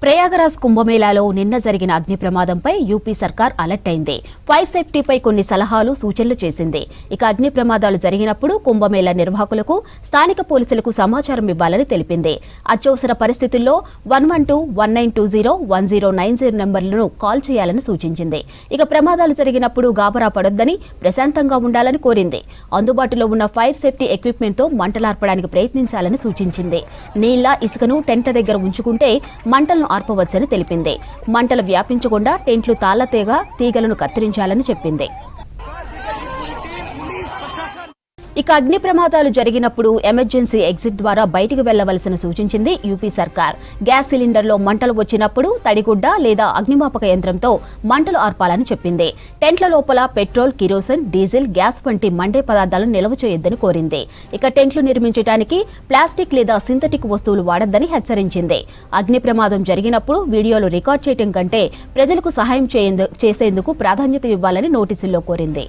ప్రయాగరాజ్ కుంభమేళాలో నిన్న జరిగిన అగ్ని ప్రమాదంపై యూపీ సర్కార్ అలర్ట్ అయింది. ఫైర్ సేఫ్టీపై కొన్ని సలహాలు సూచనలు చేసింది. ఇక అగ్ని ప్రమాదాలు జరిగినప్పుడు కుంభమేళా నిర్వాహకులకు స్థానిక పోలీసులకు సమాచారం ఇవ్వాలని తెలిపింది. అత్యవసర పరిస్థితుల్లో 112, 1920, 1090 నంబర్లను కాల్ చేయాలని సూచించింది. ఇక ప్రమాదాలు జరిగినప్పుడు గాబరా పడొద్దని, ప్రశాంతంగా ఉండాలని కోరింది. అందుబాటులో ఉన్న ఫైర్ సేఫ్టీ ఎక్విప్మెంట్తో మంటలార్పడానికి ప్రయత్నించాలని సూచించింది. నీళ్ల, ఇసుకను టెంట్ల దగ్గర ఉంచుకుంటే మంటలను ఆర్పవచ్చని తెలిపింది. మంటలు వ్యాపించకుండా టెంట్లు తీగలను కత్తిరించాలని చెప్పింది. ఇక అగ్ని ప్రమాదాలు జరిగినప్పుడు ఎమర్జెన్సీ ఎగ్జిట్ ద్వారా బయటకు వెళ్లవలసిన సూచించింది యూపీ సర్కార్. గ్యాస్ సిలిండర్లో మంటలు వచ్చినప్పుడు తడిగుడ్డ లేదా అగ్నిమాపక యంత్రంతో మంటలు ఆర్పాలని చెప్పింది. టెంట్ల లోపల పెట్రోల్, కిరోసిన్, డీజిల్, గ్యాస్ వంటి మండే పదార్థాలను నిల్వ చేయొద్దని కోరింది. ఇక టెంట్లు నిర్మించడానికి ప్లాస్టిక్ లేదా సింథటిక్ వస్తువులు వాడొద్దని హెచ్చరించింది. అగ్ని ప్రమాదం జరిగినప్పుడు వీడియోలు రికార్డ్ చేయడం కంటే ప్రజలకు సహాయం చేసేందుకు ప్రాధాన్యత ఇవ్వాలని నోటీసుల్లో కోరింది.